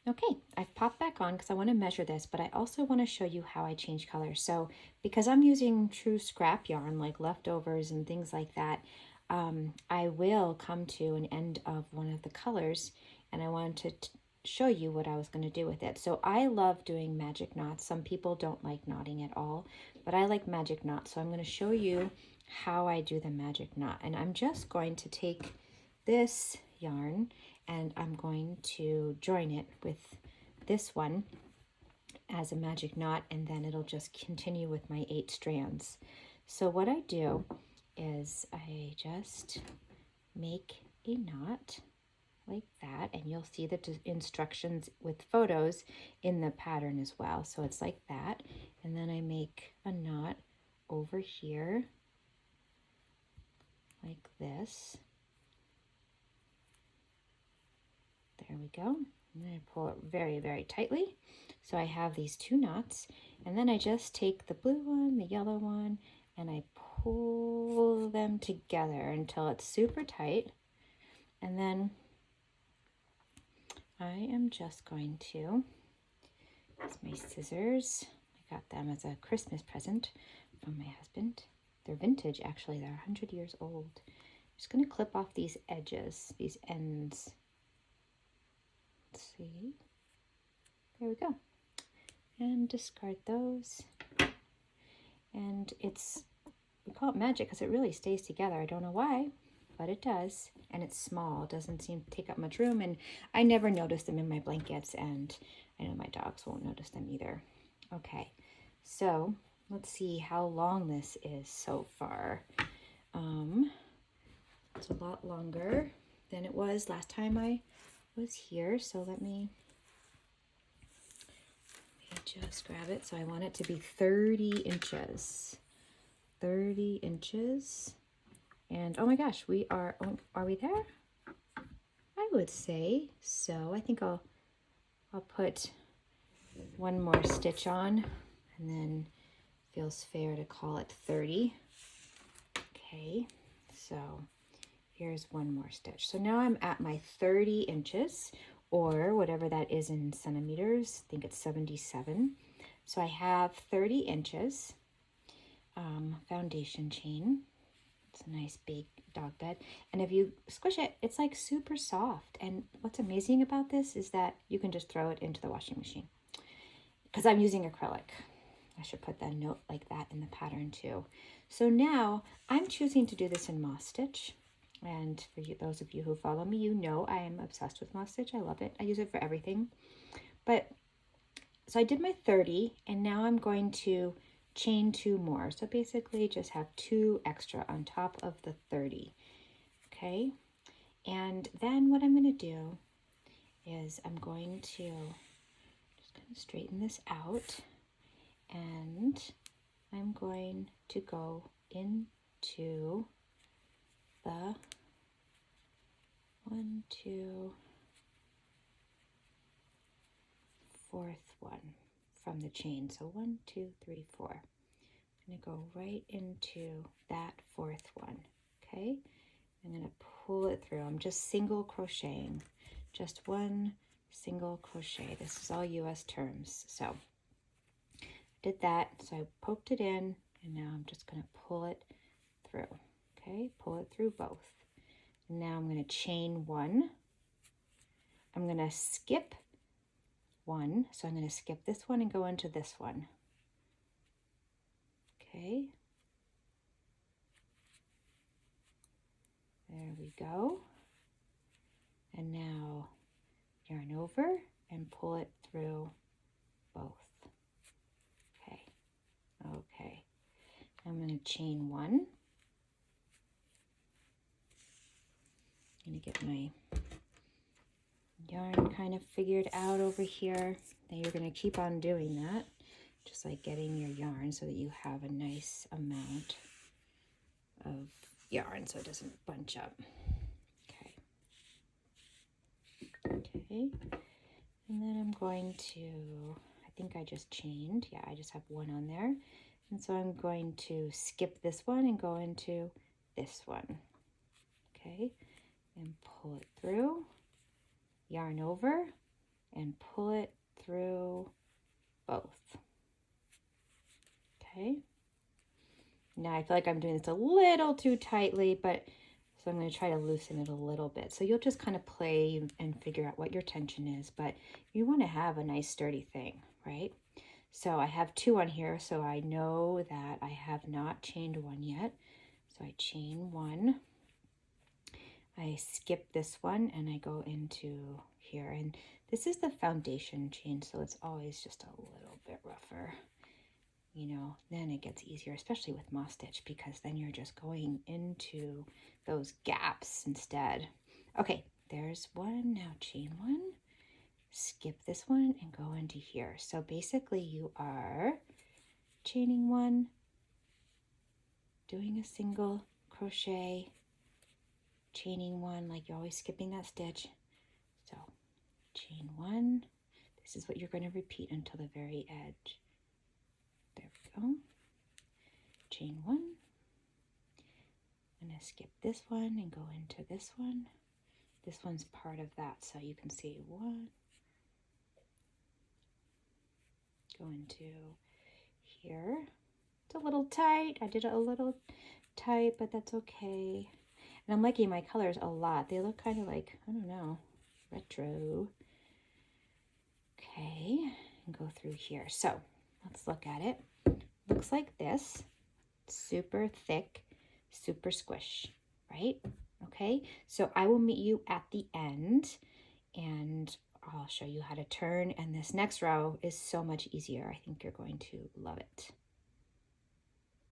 Okay, I've popped back on because I want to measure this, but I also want to show you how I change colors. So because I'm using true scrap yarn like leftovers and things like that, I will come to an end of one of the colors and I wanted to show you what I was going to do with it. So I love doing magic knots. Some people don't like knotting at all, but I like magic knots. So I'm going to show you how I do the magic knot. And I'm just going to take this yarn and I'm going to join it with this one as a magic knot, and then it'll just continue with my 8 strands. So what I do is I just make a knot like that, and you'll see the instructions with photos in the pattern as well. So it's like that, and then I make a knot over here like this. There we go. And then I pull it very, very tightly. So I have these 2 knots, and then I just take the blue one, the yellow one, and I pull them together until it's super tight. And then I am just going to use my scissors. I got them as a Christmas present from my husband. They're vintage, actually. They're 100 years old. I'm just going to clip off these edges, these ends. Let's see. There we go. And discard those. And we call it magic because it really stays together. I don't know why, but it does. And it's small. It doesn't seem to take up much room. And I never notice them in my blankets. And I know my dogs won't notice them either. Okay, so let's see how long this is so far. It's a lot longer than it was last time I was here. So let me just grab it. So I want it to be 30 inches. 30 inches. And oh my gosh, are we there? I would say so. I think I'll put one more stitch on, and then feels fair to call it 30. Okay, so here's one more stitch. So now I'm at my 30 inches, or whatever that is in centimeters. I think it's 77. So I have 30 inches foundation chain. It's a nice big dog bed. And if you squish it, it's like super soft. And what's amazing about this is that you can just throw it into the washing machine. Because I'm using acrylic. I should put that note like that in the pattern too. So now I'm choosing to do this in moss stitch. And for you, those of you who follow me, you know I am obsessed with moss stitch. I love it. I use it for everything. But so I did my 30, and now I'm going to chain 2 more. So basically just have 2 extra on top of the 30. Okay. And then what I'm going to do is I'm going to just kind of straighten this out, and I'm going to go into the 1, 2, 4th one from the chain. So 1, 2, 3, 4. I'm going to go right into that 4th one. Okay. I'm going to pull it through. I'm just single crocheting, just 1 single crochet. This is all US terms. So I did that. So I poked it in, and now I'm just going to pull it through. Okay. Pull it through both. And now I'm going to chain 1. I'm going to skip 1. So I'm going to skip this one and go into this one. Okay. There we go. And now yarn over and pull it through both. Okay. Okay. I'm going to chain 1. I'm going to get my yarn kind of figured out over here. Then you're going to keep on doing that, just like getting your yarn so that you have a nice amount of yarn so it doesn't bunch up. Okay. Okay. And then I'm going to, I think I just chained. Yeah, I just have 1 on there. And so I'm going to skip this one and go into this one. Okay. And pull it through, yarn over, and pull it through both. Okay. Now I feel like I'm doing this a little too tightly, but so I'm going to try to loosen it a little bit. So you'll just kind of play and figure out what your tension is, but you want to have a nice sturdy thing, right? So I have 2 on here, so I know that I have not chained 1 yet. So I chain 1, I skip this one, and I go into here. And this is the foundation chain, so it's always just a little bit rougher. You know, then it gets easier, especially with moss stitch, because then you're just going into those gaps instead. Okay, there's 1. Now chain 1, skip this one, and go into here. So basically you are chaining 1, doing a single crochet, chaining 1, like you're always skipping that stitch. So chain 1, this is what you're going to repeat until the very edge. There we go. Chain 1. I'm going to skip this one and go into this one. This one's part of that, so you can see 1, go into here. It's a little tight. I did it a little tight, but that's okay. And I'm liking my colors a lot. They look kind of like, I don't know, retro. Okay, and go through here. So let's look at it. Looks like this. Super thick, super squish, right? Okay, so I will meet you at the end and I'll show you how to turn. And this next row is so much easier. I think you're going to love it.